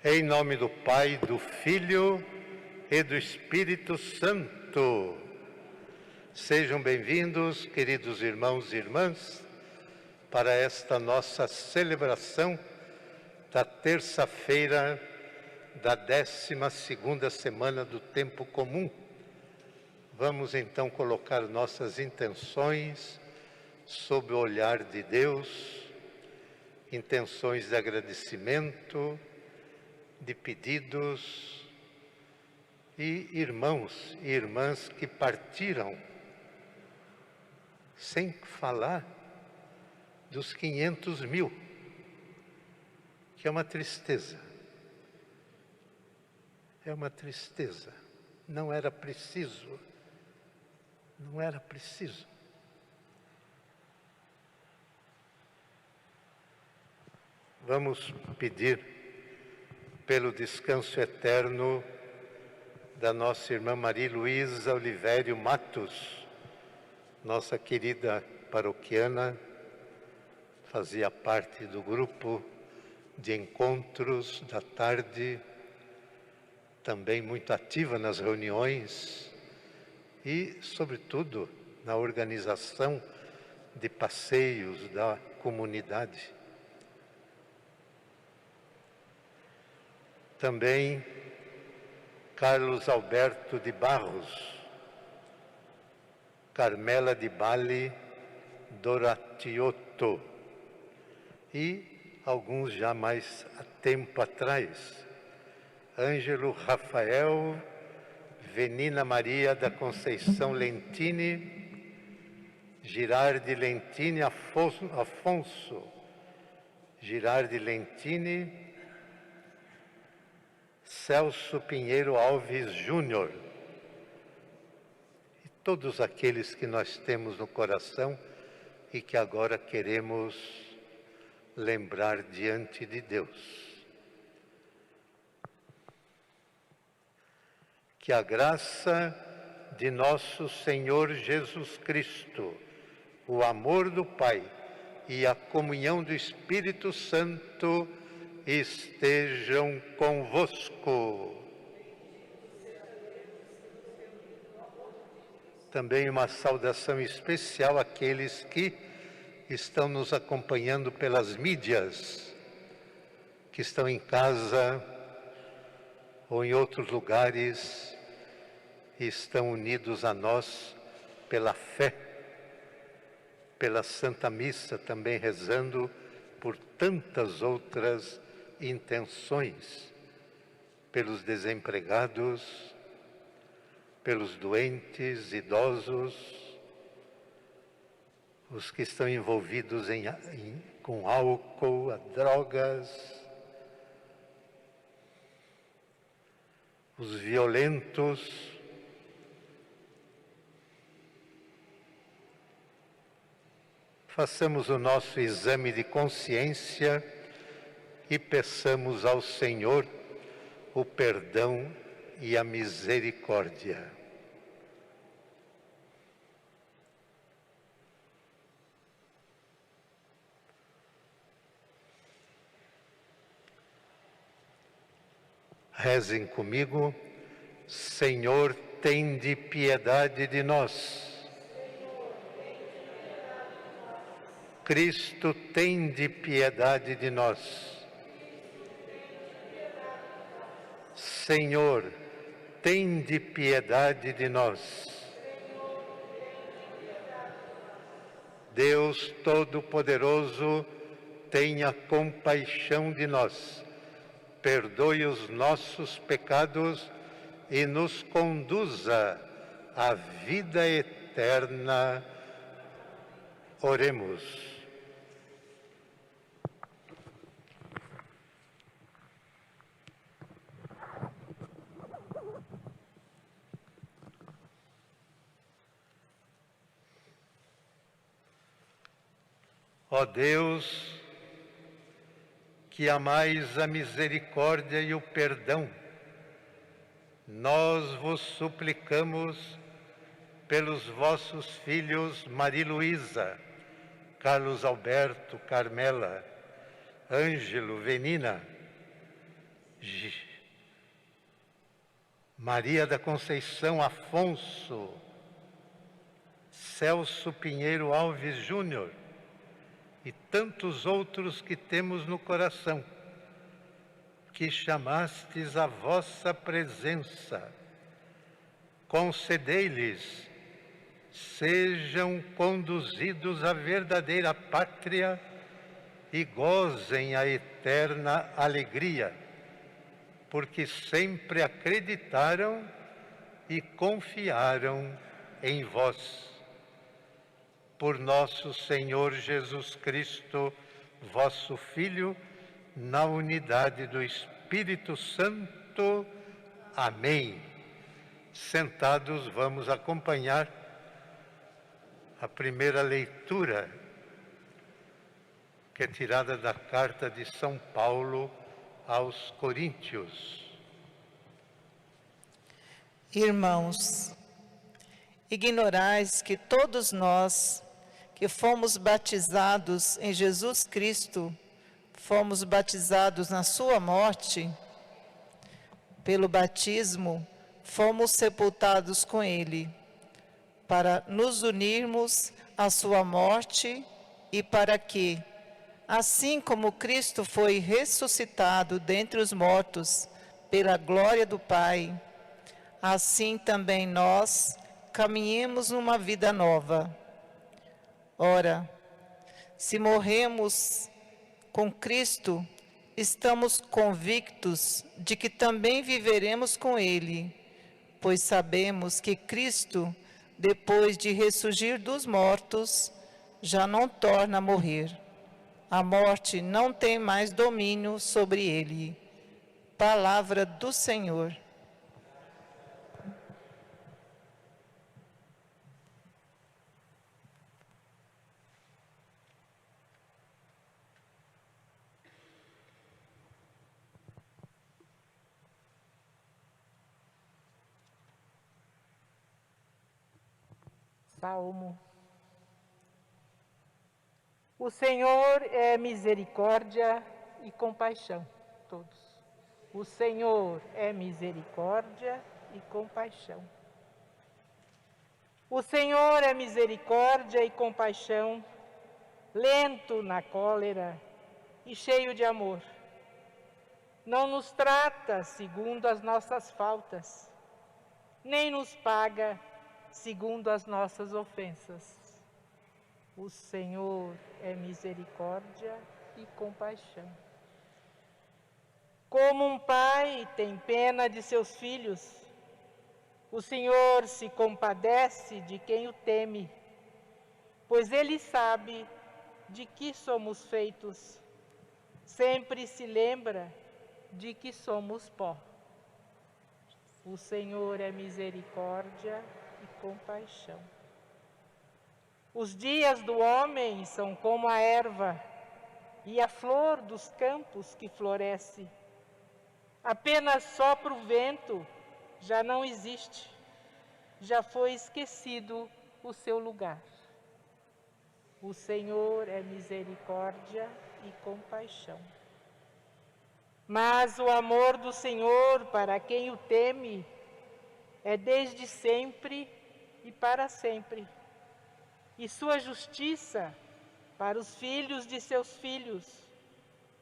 Em nome do Pai, do Filho e do Espírito Santo. Sejam bem-vindos, queridos irmãos e irmãs, para esta nossa celebração da terça-feira da 12ª semana do Tempo Comum. Vamos então colocar nossas intenções sob o olhar de Deus, intenções de agradecimento, de pedidos, e irmãos e irmãs que partiram, sem falar dos 500 mil, que é uma tristeza. É uma tristeza. Não era preciso. Não era preciso. Vamos pedir pelo descanso eterno da nossa irmã Maria Luísa Olivério Matos, nossa querida paroquiana, fazia parte do grupo de encontros da tarde, também muito ativa nas reuniões e, sobretudo, na organização de passeios da comunidade. Também Carlos Alberto de Barros, Carmela de Bali Doratiotto e alguns já mais há tempo atrás, Ângelo Rafael Venina Maria da Conceição Lentini, Girardi Lentini Afonso, Girardi Lentini, Celso Pinheiro Alves Júnior e todos aqueles que nós temos no coração e que agora queremos lembrar diante de Deus. Que a graça de nosso Senhor Jesus Cristo, o amor do Pai e a comunhão do Espírito Santo estejam convosco. Também uma saudação especial àqueles que estão nos acompanhando pelas mídias, que estão em casa ou em outros lugares e estão unidos a nós pela fé, pela Santa Missa, também rezando por tantas outras intenções, pelos desempregados, pelos doentes, idosos, os que estão envolvidos com álcool, drogas, os violentos, façamos o nosso exame de consciência e peçamos ao Senhor o perdão e a misericórdia. Rezem comigo. Senhor, tende piedade de nós. Cristo, tende piedade de nós. Senhor, tende piedade de nós. Deus Todo-Poderoso, tenha compaixão de nós, perdoe os nossos pecados e nos conduza à vida eterna. Oremos. Ó Deus, que amais a misericórdia e o perdão, nós vos suplicamos pelos vossos filhos Maria Luísa, Carlos Alberto, Carmela, Ângelo, Venina, Maria da Conceição Afonso, Celso Pinheiro Alves Júnior e tantos outros que temos no coração, que chamastes a vossa presença. Concedei-lhes, sejam conduzidos à verdadeira pátria e gozem a eterna alegria, porque sempre acreditaram e confiaram em vós. Por nosso Senhor Jesus Cristo, vosso Filho, na unidade do Espírito Santo. Amém. Sentados, vamos acompanhar a primeira leitura, que é tirada da carta de São Paulo aos Coríntios. Irmãos, ignorais que todos nós que fomos batizados em Jesus Cristo, fomos batizados na sua morte. Pelo batismo, fomos sepultados com ele, para nos unirmos à sua morte e para que, assim como Cristo foi ressuscitado dentre os mortos pela glória do Pai, assim também nós caminhemos numa vida nova. Ora, se morremos com Cristo, estamos convictos de que também viveremos com Ele, pois sabemos que Cristo, depois de ressurgir dos mortos, já não torna a morrer. A morte não tem mais domínio sobre ele. Palavra do Senhor. Salmo. O Senhor é misericórdia e compaixão, todos. O Senhor é misericórdia e compaixão. O Senhor é misericórdia e compaixão, lento na cólera e cheio de amor. Não nos trata segundo as nossas faltas, nem nos paga segundo as nossas ofensas. O Senhor é misericórdia e compaixão. Como um pai tem pena de seus filhos, o Senhor se compadece de quem o teme, pois Ele sabe de que somos feitos. Sempre se lembra de que somos pó. O Senhor é misericórdia e compaixão. Os dias do homem são como a erva e a flor dos campos que floresce. Apenas sopra o vento, já não existe, já foi esquecido o seu lugar. O Senhor é misericórdia e compaixão. Mas o amor do Senhor para quem o teme é desde sempre e para sempre. E sua justiça para os filhos de seus filhos,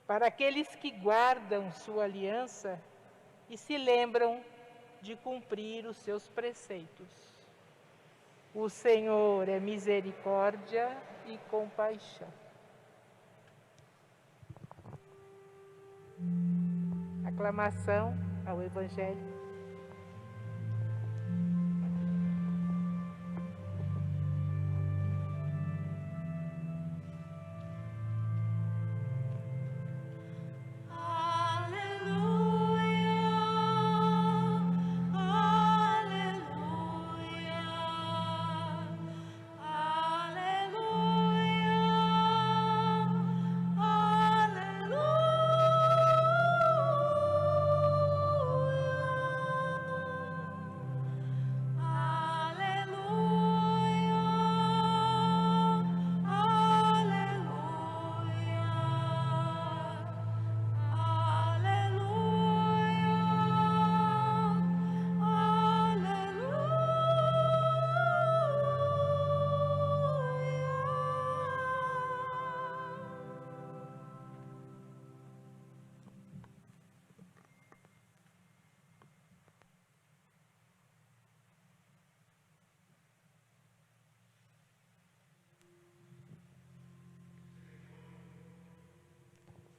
para aqueles que guardam sua aliança e se lembram de cumprir os seus preceitos. O Senhor é misericórdia e compaixão. Aclamação ao Evangelho.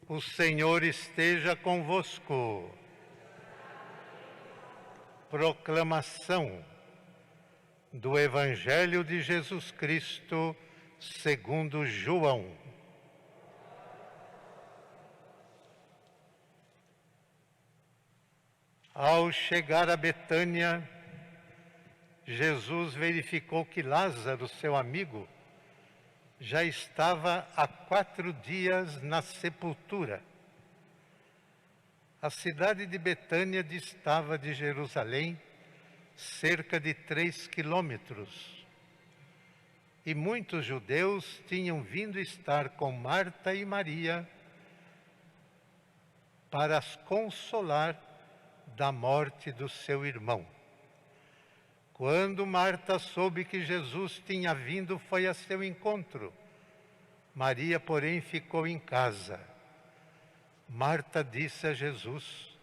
O Senhor esteja convosco. Proclamação do Evangelho de Jesus Cristo segundo João. Ao chegar a Betânia, Jesus verificou que Lázaro, seu amigo, já estava há 4 dias na sepultura. A cidade de Betânia distava de Jerusalém cerca de 3 quilômetros. E muitos judeus tinham vindo estar com Marta e Maria para as consolar da morte do seu irmão. Quando Marta soube que Jesus tinha vindo, foi a seu encontro. Maria, porém, ficou em casa. Marta disse a Jesus: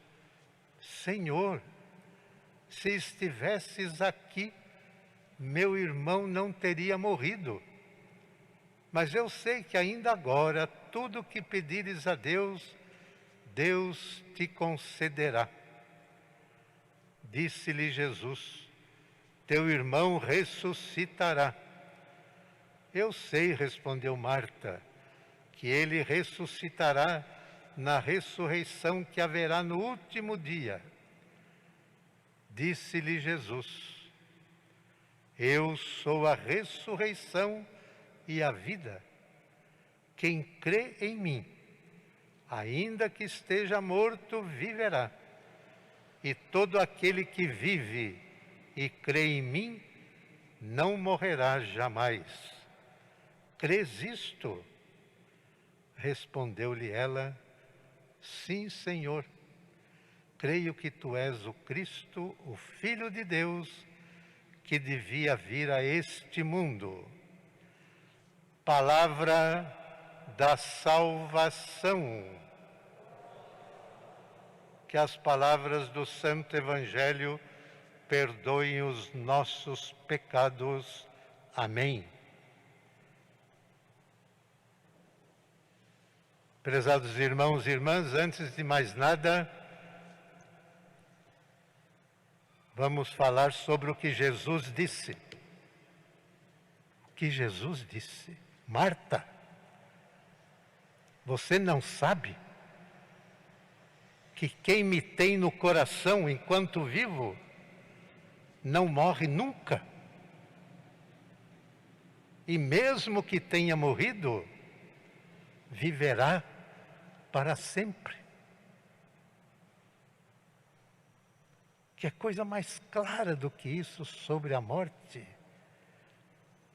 Senhor, se estivesses aqui, meu irmão não teria morrido. Mas eu sei que ainda agora, tudo o que pedires a Deus, Deus te concederá. Disse-lhe Jesus: teu irmão ressuscitará. Eu sei, respondeu Marta, que ele ressuscitará na ressurreição que haverá no último dia. Disse-lhe Jesus: eu sou a ressurreição e a vida. Quem crê em mim, ainda que esteja morto, viverá. E todo aquele que vive e crê em mim, não morrerá jamais. Crês isto? Respondeu-lhe ela: sim, Senhor. Creio que tu és o Cristo, o Filho de Deus, que devia vir a este mundo. Palavra da salvação. Que as palavras do Santo Evangelho perdoem os nossos pecados. Amém. Prezados irmãos e irmãs, antes de mais nada, vamos falar sobre o que Jesus disse. O que Jesus disse? Marta, você não sabe que quem me tem no coração enquanto vivo não morre nunca? E mesmo que tenha morrido, viverá para sempre. Que coisa mais clara do que isso sobre a morte?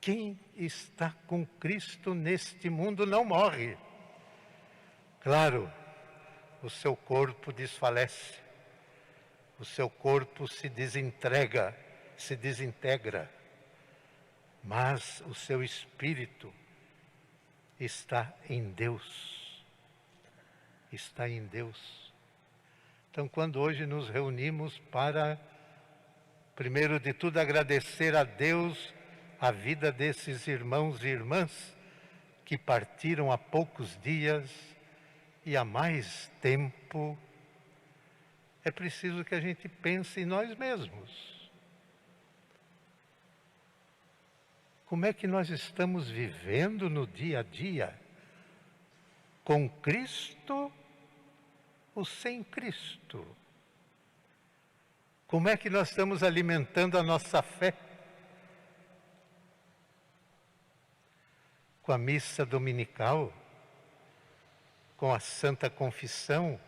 Quem está com Cristo neste mundo não morre. Claro, o seu corpo desfalece. O seu corpo se desintegra, mas o seu espírito está em Deus. Está em Deus. Então, quando hoje nos reunimos para, primeiro de tudo, agradecer a Deus a vida desses irmãos e irmãs que partiram há poucos dias e há mais tempo, é preciso que a gente pense em nós mesmos. Como é que nós estamos vivendo no dia a dia? Com Cristo ou sem Cristo? Como é que nós estamos alimentando a nossa fé? Com a missa dominical? Com a Santa Confissão?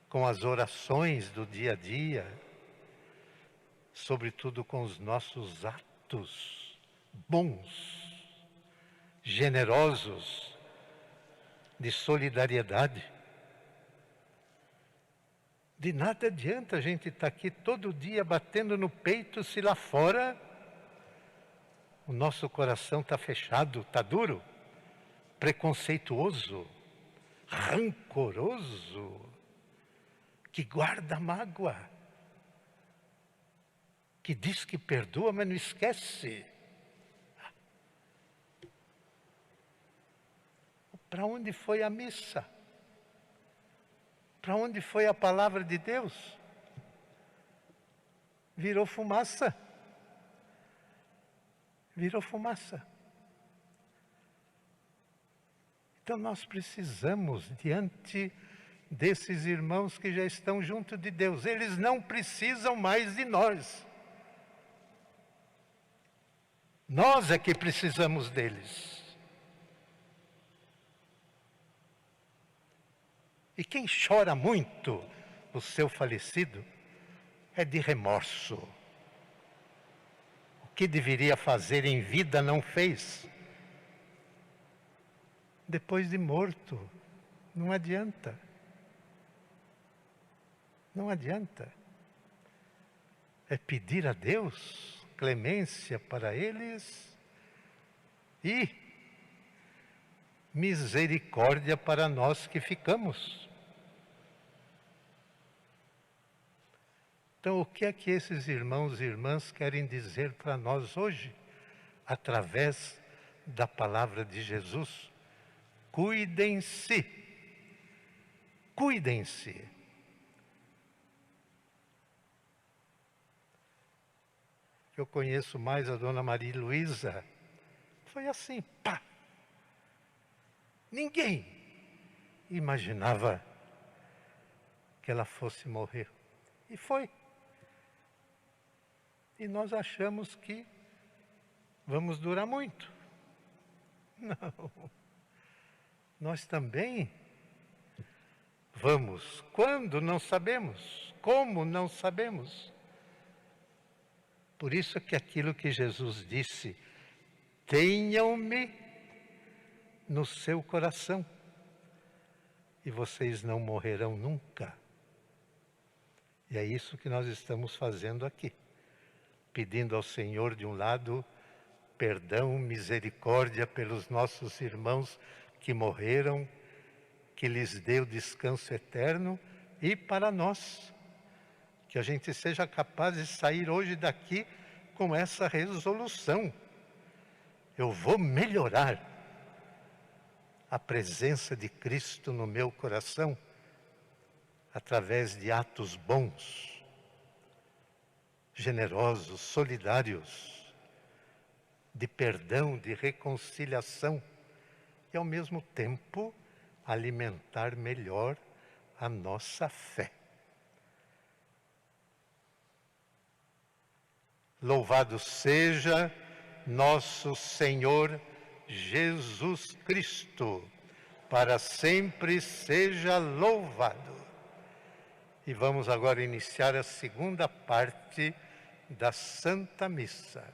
Com as orações do dia a dia, sobretudo com os nossos atos bons, generosos, de solidariedade. De nada adianta a gente estar aqui todo dia batendo no peito se lá fora o nosso coração está fechado, está duro, preconceituoso, rancoroso, que guarda mágoa, que diz que perdoa, mas não esquece. O Para onde foi a missa? Para onde foi a palavra de Deus? Virou fumaça. Virou fumaça. Então nós precisamos, diante desses irmãos que já estão junto de Deus, eles não precisam mais de nós. Nós é que precisamos deles. E quem chora muito o seu falecido é de remorso. O que deveria fazer em vida não fez. Depois de morto, não adianta. Não adianta. É pedir a Deus clemência para eles e misericórdia para nós que ficamos. Então, o que é que esses irmãos e irmãs querem dizer para nós hoje, através da palavra de Jesus? Cuidem-se. Cuidem-se. Eu conheço mais a Dona Maria Luísa. Foi assim, pá. Ninguém imaginava que ela fosse morrer. E foi. E nós achamos que vamos durar muito. Não. Nós também vamos. Quando? Não sabemos. Como? Não sabemos. Por isso que aquilo que Jesus disse, tenham-me no seu coração, e vocês não morrerão nunca. E é isso que nós estamos fazendo aqui, pedindo ao Senhor, de um lado, perdão, misericórdia pelos nossos irmãos que morreram, que lhes dê o descanso eterno, e para nós, que a gente seja capaz de sair hoje daqui com essa resolução. Eu vou melhorar a presença de Cristo no meu coração através de atos bons, generosos, solidários, de perdão, de reconciliação e, ao mesmo tempo, alimentar melhor a nossa fé. Louvado seja nosso Senhor Jesus Cristo, para sempre seja louvado. E vamos agora iniciar a segunda parte da Santa Missa.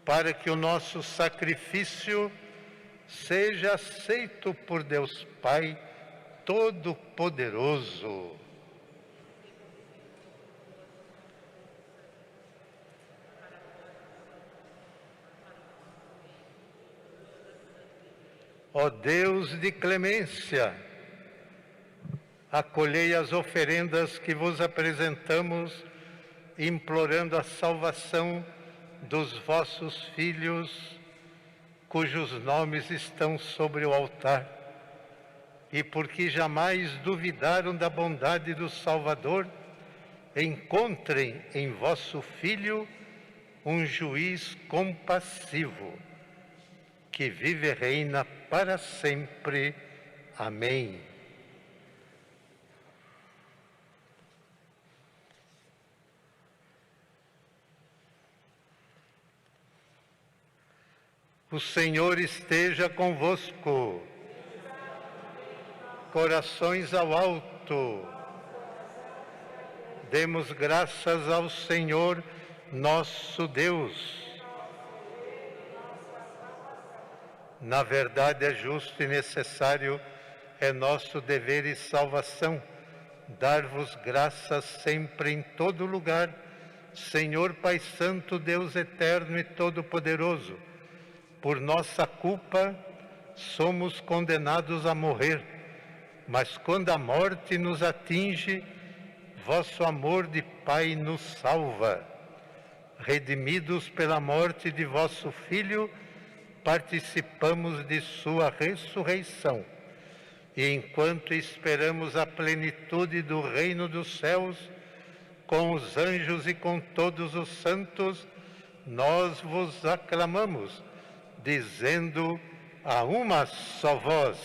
para que o nosso sacrifício seja aceito por Deus Pai Todo-Poderoso. Ó Deus de clemência, acolhei as oferendas que vos apresentamos, implorando a salvação dos vossos filhos, cujos nomes estão sobre o altar, e porque jamais duvidaram da bondade do Salvador, encontrem em vosso Filho um juiz compassivo, que vive e reina para sempre. Amém. O Senhor esteja convosco. Corações ao alto. Demos graças ao Senhor, nosso Deus. Na verdade, é justo e necessário, é nosso dever e salvação, dar-vos graças sempre em todo lugar, Senhor Pai Santo, Deus eterno e todo-poderoso. Por nossa culpa, somos condenados a morrer, mas quando a morte nos atinge, vosso amor de Pai nos salva. Redimidos pela morte de vosso Filho, participamos de sua ressurreição. E enquanto esperamos a plenitude do reino dos céus, com os anjos e com todos os santos, nós vos aclamamos, dizendo a uma só voz: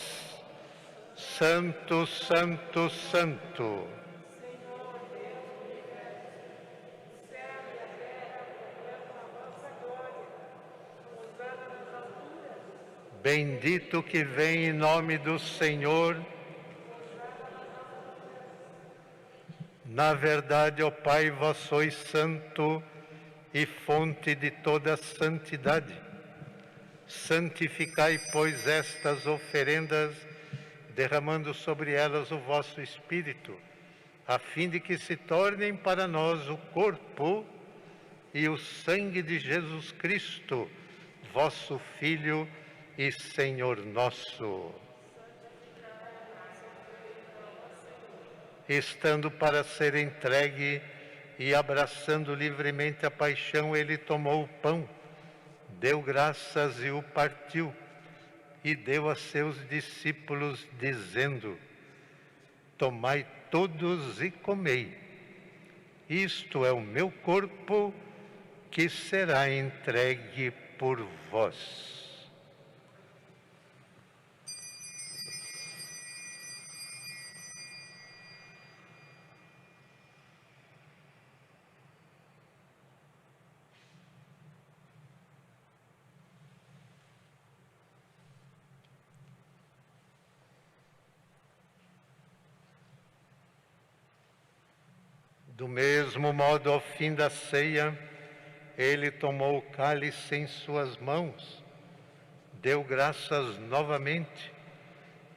Santo, Santo, Santo. Bendito que vem em nome do Senhor. Na verdade, ó Pai, vós sois santo e fonte de toda santidade. Santificai, pois, estas oferendas, derramando sobre elas o vosso Espírito, a fim de que se tornem para nós o corpo e o sangue de Jesus Cristo, vosso Filho e Senhor nosso. Estando para ser entregue e abraçando livremente a paixão, ele tomou o pão, deu graças e o partiu, e deu a seus discípulos, dizendo: Tomai todos e comei. Isto é o meu corpo, que será entregue por vós. Do mesmo modo, ao fim da ceia, ele tomou o cálice em suas mãos, deu graças novamente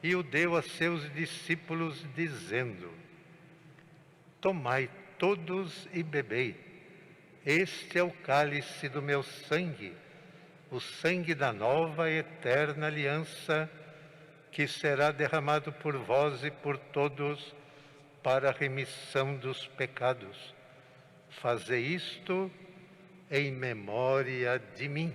e o deu a seus discípulos, dizendo: Tomai todos e bebei. Este é o cálice do meu sangue, o sangue da nova e eterna aliança, que será derramado por vós e por todos para a remissão dos pecados. Fazei isto em memória de mim.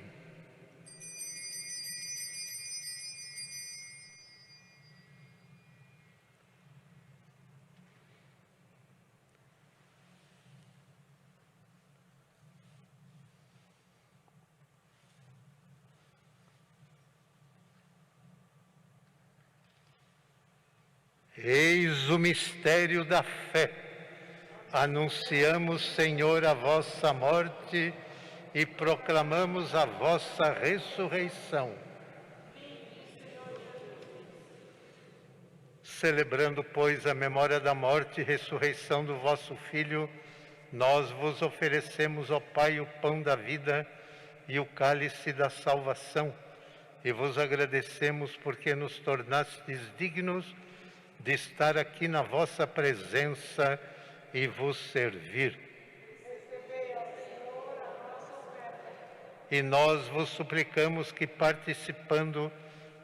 Eis o mistério da fé. Anunciamos, Senhor, a vossa morte e proclamamos a vossa ressurreição. Celebrando, pois, a memória da morte e ressurreição do vosso Filho, nós vos oferecemos, ó Pai, o pão da vida e o cálice da salvação, e vos agradecemos porque nos tornastes dignos de estar aqui na vossa presença e vos servir. E nós vos suplicamos que, participando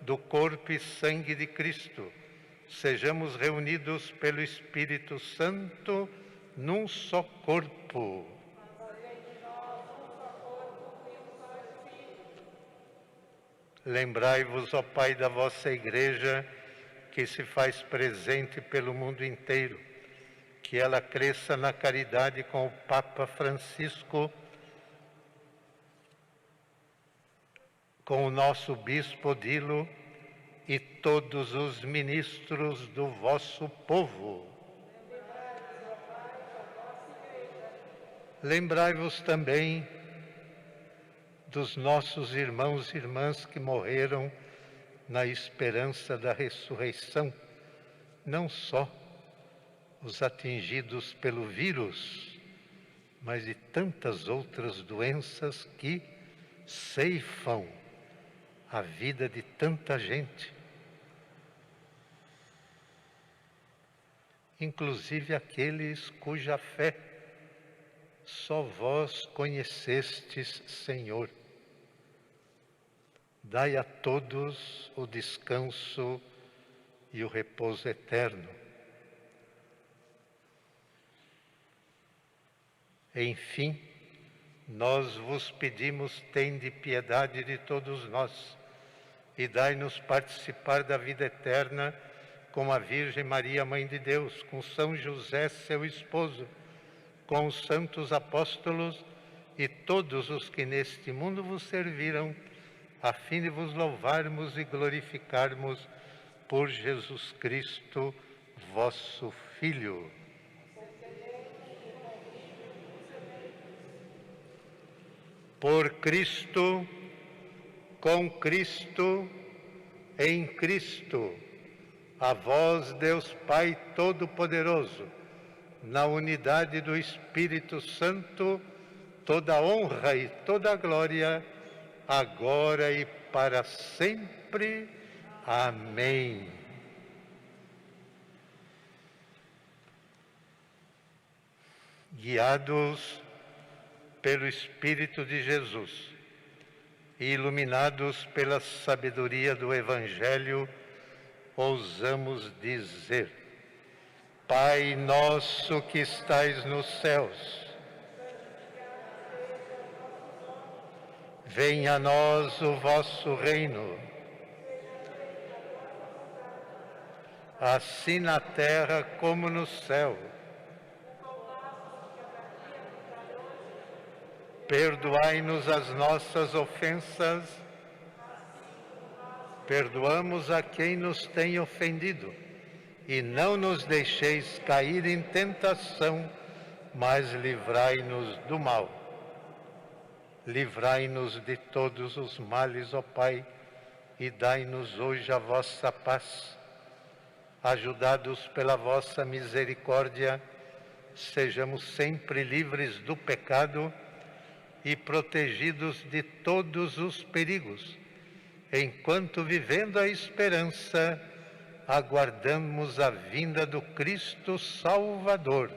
do corpo e sangue de Cristo, sejamos reunidos pelo Espírito Santo num só corpo. Lembrai-vos, ó Pai, da vossa Igreja, que se faz presente pelo mundo inteiro, que ela cresça na caridade com o Papa Francisco, com o nosso Bispo Odilo e todos os ministros do vosso povo. Lembrai-vos também dos nossos irmãos e irmãs que morreram na esperança da ressurreição, não só os atingidos pelo vírus, mas de tantas outras doenças que ceifam a vida de tanta gente, inclusive aqueles cuja fé só vós conhecestes, Senhor. Dai a todos o descanso e o repouso eterno. Enfim, nós vos pedimos, tende piedade de todos nós e dai-nos participar da vida eterna com a Virgem Maria, Mãe de Deus, com São José, seu esposo, com os santos apóstolos e todos os que neste mundo vos serviram, a fim de vos louvarmos e glorificarmos por Jesus Cristo, vosso Filho. Por Cristo, com Cristo, em Cristo, a vós, Deus Pai Todo-Poderoso, na unidade do Espírito Santo, toda honra e toda glória, agora e para sempre. Amém. Guiados pelo Espírito de Jesus e iluminados pela sabedoria do Evangelho, ousamos dizer: Pai nosso que estais nos céus, venha a nós o vosso reino, assim na terra como no céu. Perdoai-nos as nossas ofensas, perdoamos a quem nos tem ofendido, e não nos deixeis cair em tentação, mas livrai-nos do mal. Livrai-nos de todos os males, ó Pai, e dai-nos hoje a vossa paz. Ajudados pela vossa misericórdia, sejamos sempre livres do pecado e protegidos de todos os perigos, enquanto, vivendo a esperança, aguardamos a vinda do Cristo Salvador.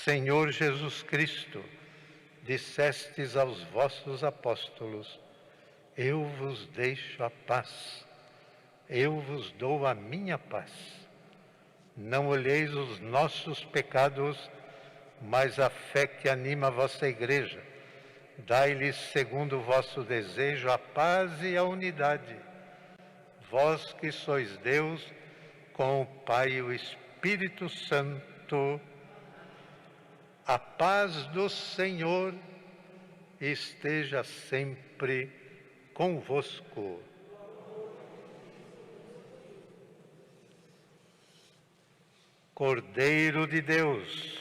Senhor Jesus Cristo, dissestes aos vossos apóstolos: eu vos deixo a paz, eu vos dou a minha paz. Não olheis os nossos pecados, mas a fé que anima a vossa Igreja. Dai-lhes, segundo o vosso desejo, a paz e a unidade. Vós que sois Deus, com o Pai e o Espírito Santo, a paz do Senhor esteja sempre convosco. Cordeiro de Deus,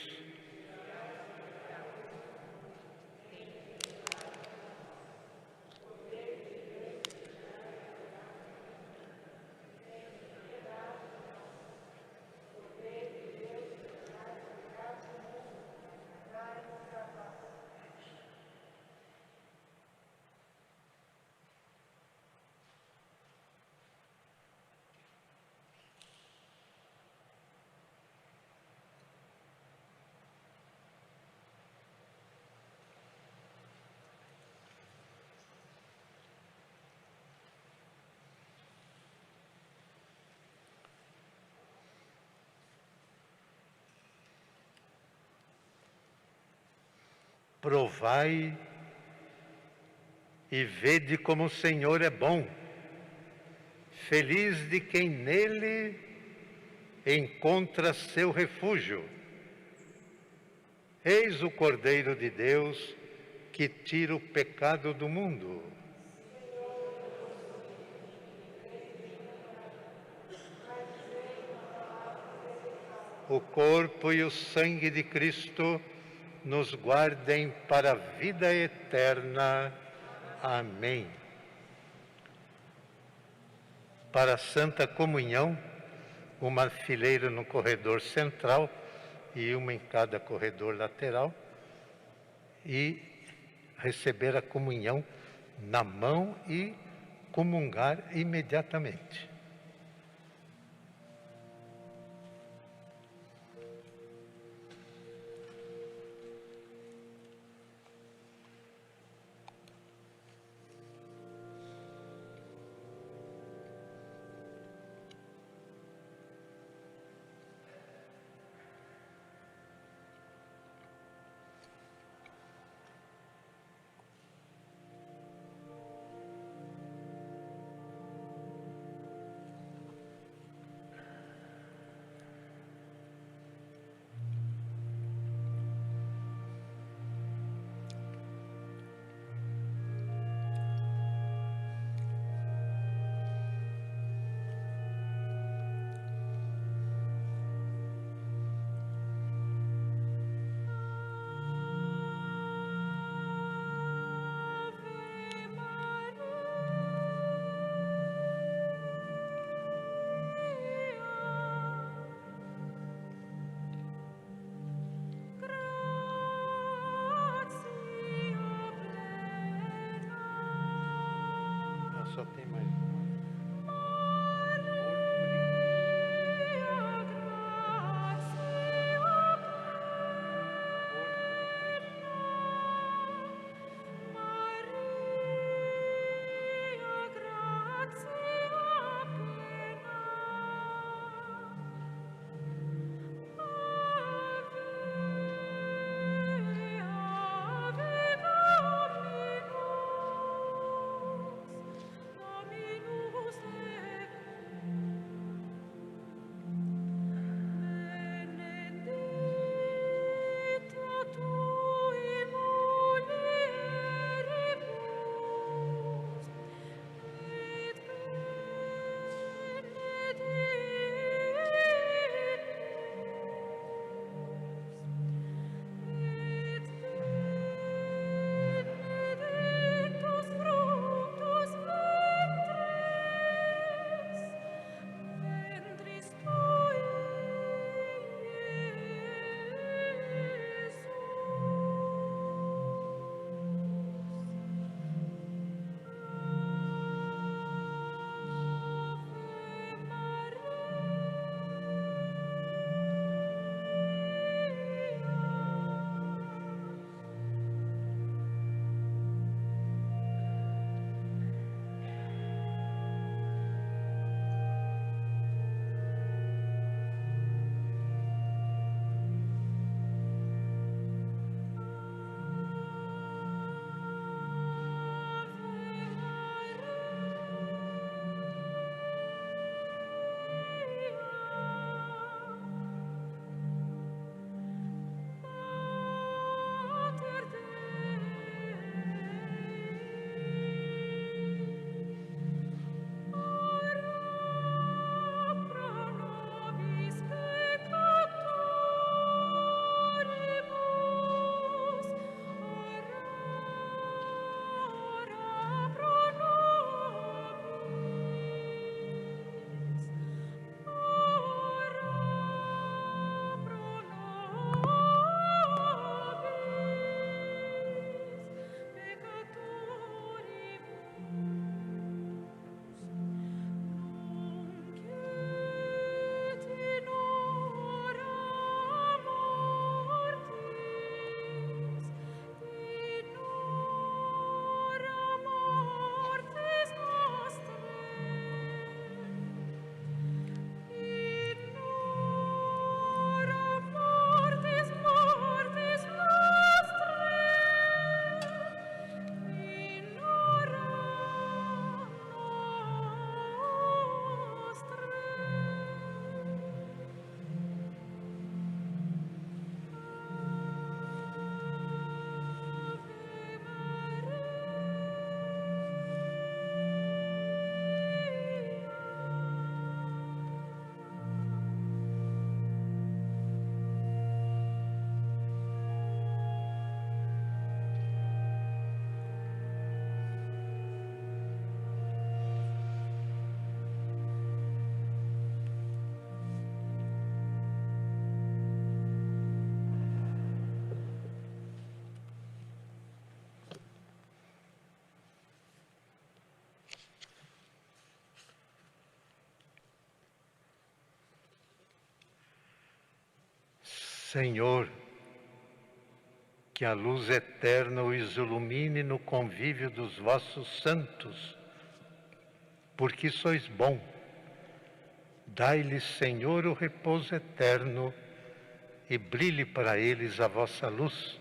Provai e vede como o Senhor é bom. Feliz de quem nele encontra seu refúgio. Eis o Cordeiro de Deus que tira o pecado do mundo. O corpo e o sangue de Cristo nos guardem para a vida eterna. Amém. Para a Santa Comunhão, uma fileira no corredor central e uma em cada corredor lateral, e receber a comunhão na mão e comungar imediatamente. Só tem mais uma. Dominus Senhor, que a luz eterna os ilumine no convívio dos vossos santos, porque sois bom. Dai-lhes, Senhor, o repouso eterno e brilhe para eles a vossa luz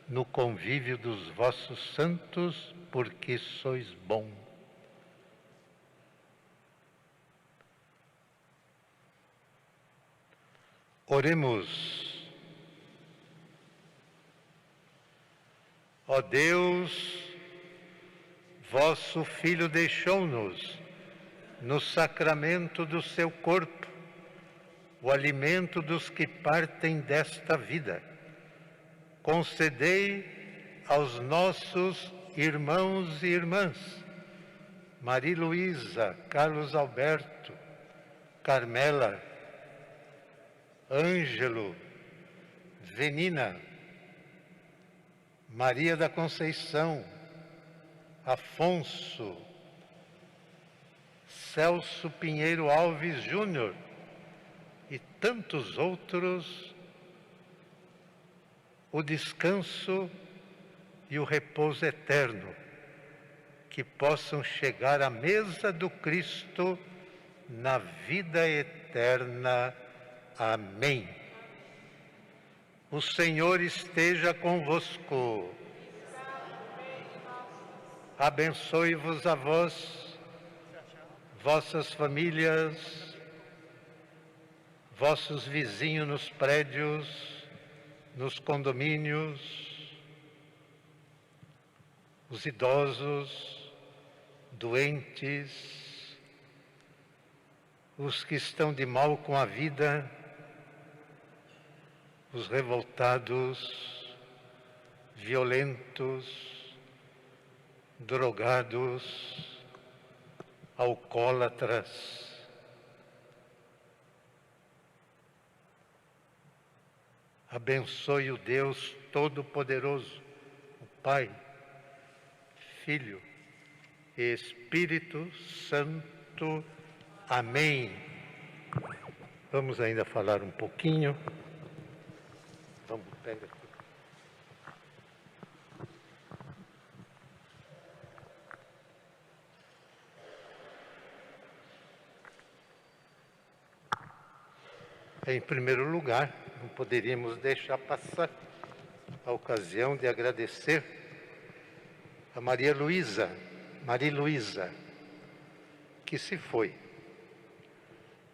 no convívio dos vossos santos, porque sois bom. Oremos. Ó Deus, vosso Filho deixou-nos, no sacramento do seu corpo, o alimento dos que partem desta vida. Concedei aos nossos irmãos e irmãs, Maria Luísa, Carlos Alberto, Carmela, Ângelo, Venina, Maria da Conceição, Afonso, Celso Pinheiro Alves Júnior e tantos outros, o descanso e o repouso eterno, que possam chegar à mesa do Cristo na vida eterna. Amém. O Senhor esteja convosco. Abençoe-vos a vós, vossas famílias, vossos vizinhos nos prédios, nos condomínios, os idosos, doentes, os que estão de mal com a vida, os revoltados, violentos, drogados, alcoólatras. Abençoe o Deus Todo-Poderoso, o Pai, Filho e Espírito Santo. Amém. Vamos ainda falar um pouquinho. Vamos, pega aqui. Em primeiro lugar, não poderíamos deixar passar a ocasião de agradecer a Maria Luísa, que se foi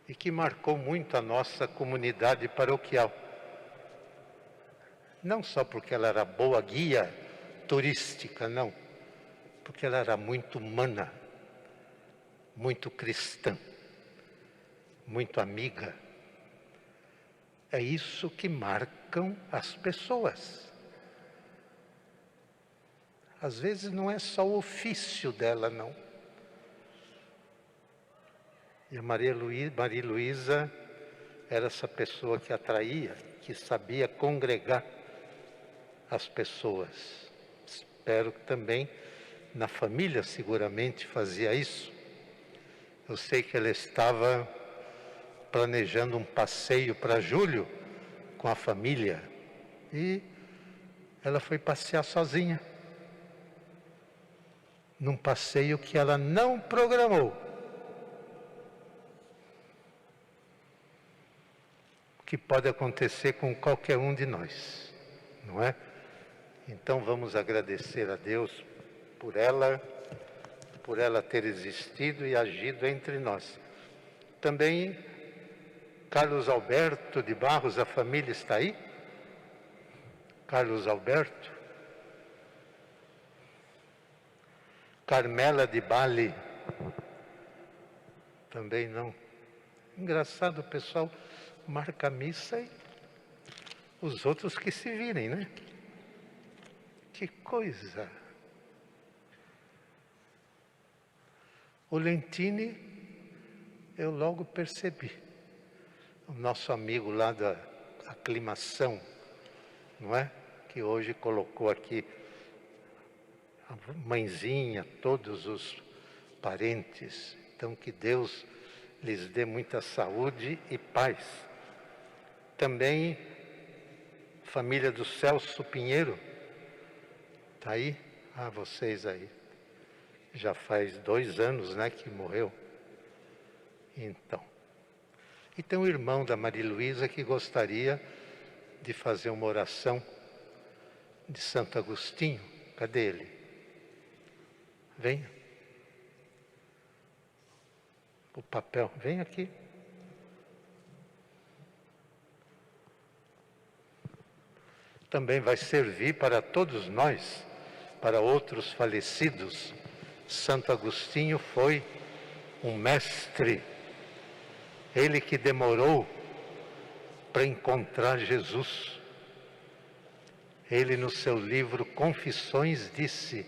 e que marcou muito a nossa comunidade paroquial. Não só porque ela era boa guia turística, não, porque ela era muito humana, muito cristã, muito amiga. É isso que marcam as pessoas. Às vezes não é só o ofício dela, não. E a Maria Luísa era essa pessoa que atraía, que sabia congregar as pessoas. Espero que também na família seguramente fazia isso. Eu sei que ela estava planejando um passeio para julho com a família e ela foi passear sozinha, num passeio que ela não programou. O que pode acontecer com qualquer um de nós, não é? Então vamos agradecer a Deus por ela ter existido e agido entre nós. Também Carlos Alberto de Barros, a família está aí? Carlos Alberto. Carmela de Bali. Também não. Engraçado, o pessoal marca a missa e os outros que se virem, né? Que coisa. O Lentini, eu logo percebi. O nosso amigo lá da aclimação, não é? Que hoje colocou aqui a mãezinha, todos os parentes. Então que Deus lhes dê muita saúde e paz. Também família do Celso Pinheiro, está aí? Ah, vocês aí. Já faz 2 anos, né, que morreu. Então. E tem um irmão da Maria Luísa que gostaria de fazer uma oração de Santo Agostinho. Cadê ele? Venha. O papel, vem aqui. Também vai servir para todos nós, para outros falecidos. Santo Agostinho foi um mestre, ele que demorou para encontrar Jesus. Ele, no seu livro Confissões, disse: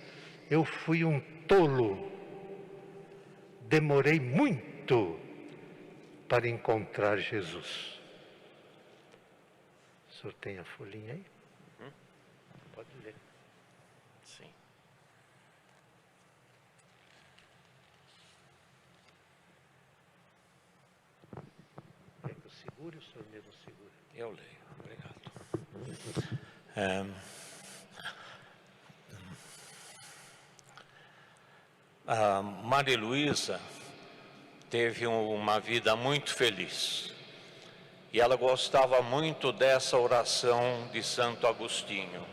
eu fui um tolo, demorei muito para encontrar Jesus. O senhor tem a folhinha aí? Pode ler. Sim. Quer que eu segure ou o senhor mesmo segura? Eu leio, obrigado. A Maria Luísa teve uma vida muito feliz e ela gostava muito dessa oração de Santo Agostinho: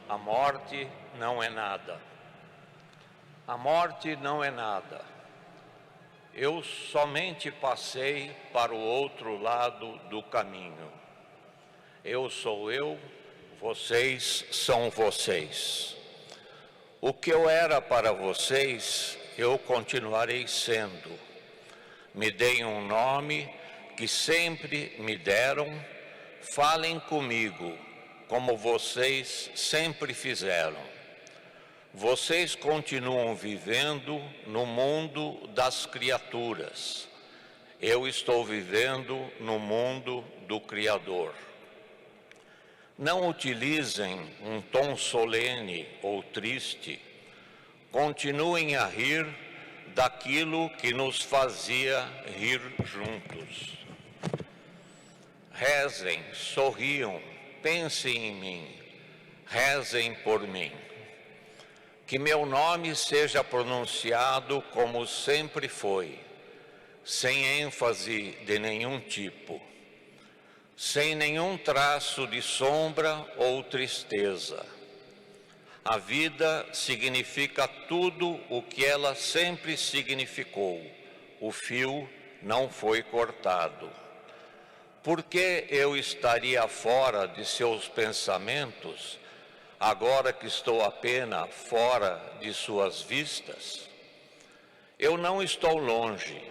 a morte não é nada, a morte não é nada, eu somente passei para o outro lado do caminho, eu sou eu, vocês são vocês. O que eu era para vocês, eu continuarei sendo. Me deem um nome que sempre me deram, falem comigo, como vocês sempre fizeram. Vocês continuam vivendo no mundo das criaturas. Eu estou vivendo no mundo do Criador. Não utilizem um tom solene ou triste. Continuem a rir daquilo que nos fazia rir juntos. Rezem, sorriam, pensem em mim, rezem por mim. Que meu nome seja pronunciado como sempre foi, sem ênfase de nenhum tipo, sem nenhum traço de sombra ou tristeza. A vida significa tudo o que ela sempre significou. O fio não foi cortado. Por que eu estaria fora de seus pensamentos, agora que estou apenas fora de suas vistas? Eu não estou longe,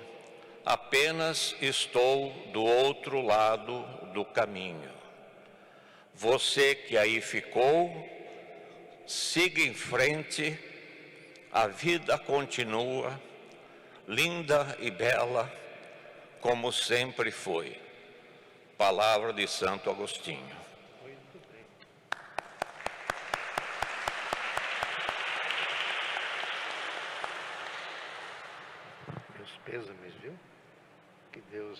apenas estou do outro lado do caminho. Você que aí ficou, siga em frente, a vida continua, linda e bela, como sempre foi. Palavra de Santo Agostinho. Muito bem. Meus pêsames, viu? Que Deus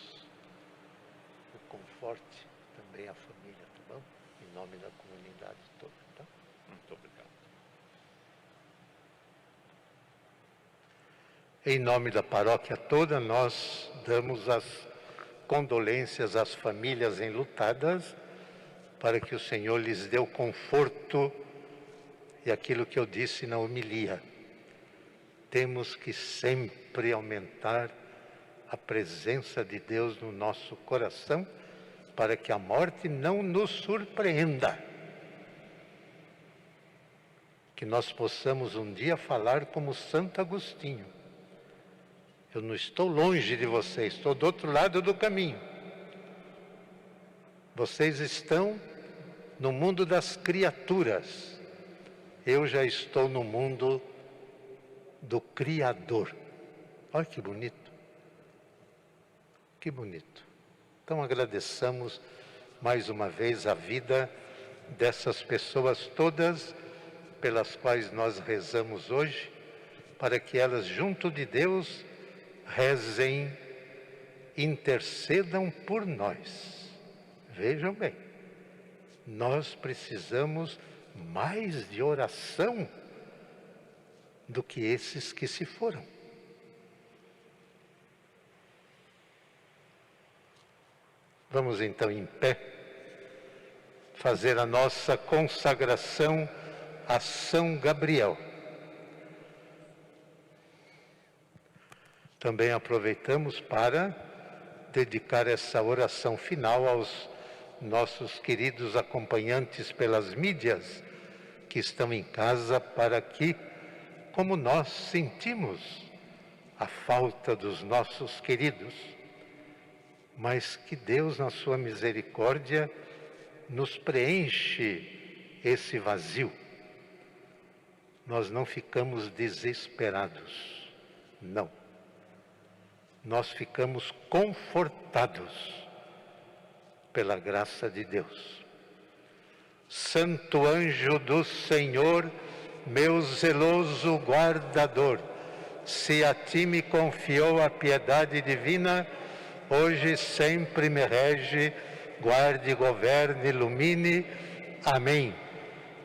o conforte, também a família, tá bom? Em nome da comunidade toda, tá? Muito obrigado. Em nome da paróquia toda, nós damos as condolências às famílias enlutadas, para que o Senhor lhes dê o conforto e aquilo que eu disse na homilia. Temos que sempre aumentar a presença de Deus no nosso coração, para que a morte não nos surpreenda. Que nós possamos um dia falar como Santo Agostinho: eu não estou longe de vocês, estou do outro lado do caminho. Vocês estão no mundo das criaturas, eu já estou no mundo do Criador. Olha que bonito. Que bonito. Então agradeçamos mais uma vez a vida dessas pessoas todas pelas quais nós rezamos hoje, para que elas junto de Deus rezem, intercedam por nós. Vejam bem, nós precisamos mais de oração do que esses que se foram. Vamos então em pé fazer a nossa consagração a São Gabriel. Também aproveitamos para dedicar essa oração final aos nossos queridos acompanhantes pelas mídias que estão em casa, para que, como nós sentimos a falta dos nossos queridos, mas que Deus, na sua misericórdia, nos preenche esse vazio. Nós não ficamos desesperados, não. Nós ficamos confortados pela graça de Deus. Santo anjo do Senhor, meu zeloso guardador, se a ti me confiou a piedade divina, hoje e sempre me rege, guarde, governe, ilumine. Amém.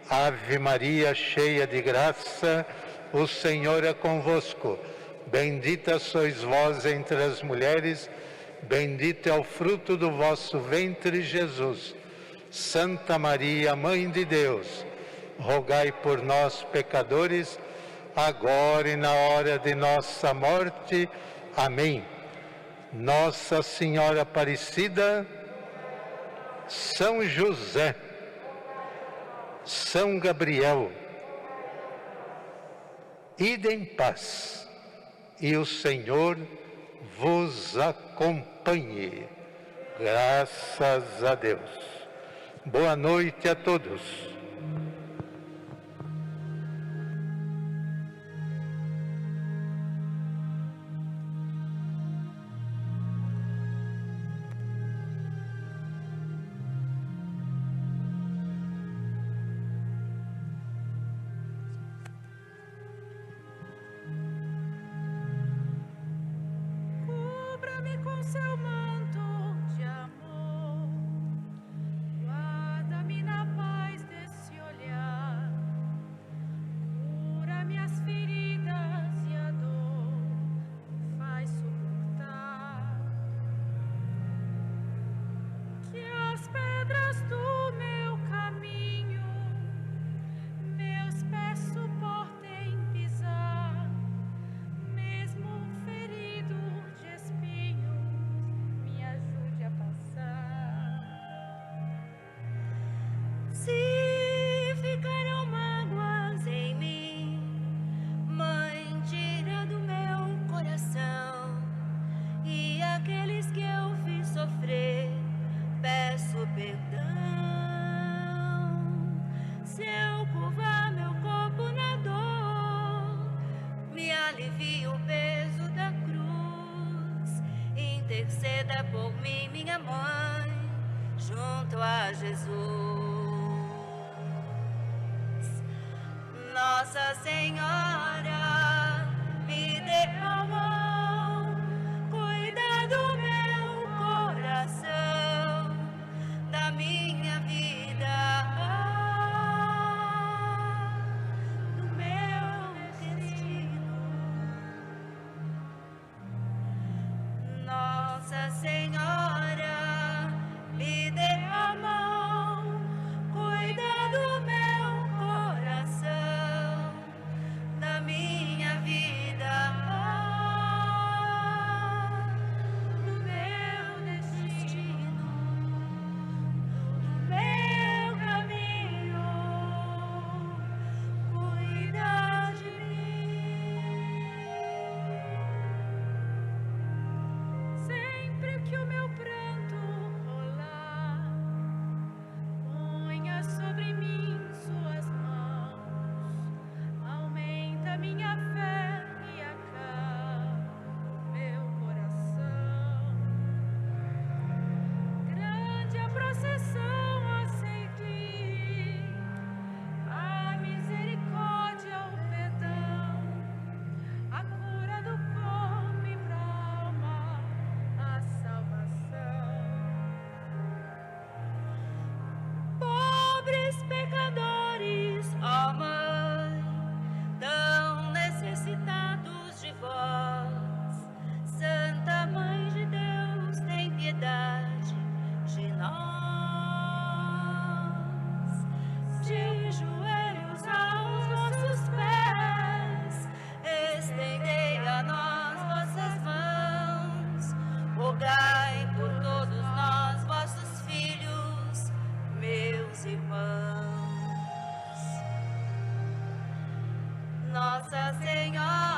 Ave Maria, cheia de graça, o Senhor é convosco. Bendita sois vós entre as mulheres, bendito é o fruto do vosso ventre, Jesus. Santa Maria, Mãe de Deus, rogai por nós, pecadores, agora e na hora de nossa morte. Amém. Nossa Senhora Aparecida, São José, São Gabriel, ide em paz, e o Senhor vos acompanhe. Graças a Deus. Boa noite a todos. Cubra-me com seu manto de amor, guarda-me na paz desse olhar, cura minhas feridas e a dor faz suportar. Que as pedras do meu caminho meus pés suportem pisar, mesmo ferido de espinhos, me ajude a passar. Se ficaram mágoas em mim, Mãe, tira do meu coração, e aqueles que eu fiz sofrer, peço perdão. Se eu curvar meu corpo na dor, me alivia o peso da cruz. Interceda por mim, minha mãe, junto a Jesus. Nossa Senhora, me dê a mão, cuida do meu coração, da minha vida, do meu destino. Nossa Senhora, me dê a mão, cuida do meu coração, da Nossa Senhora.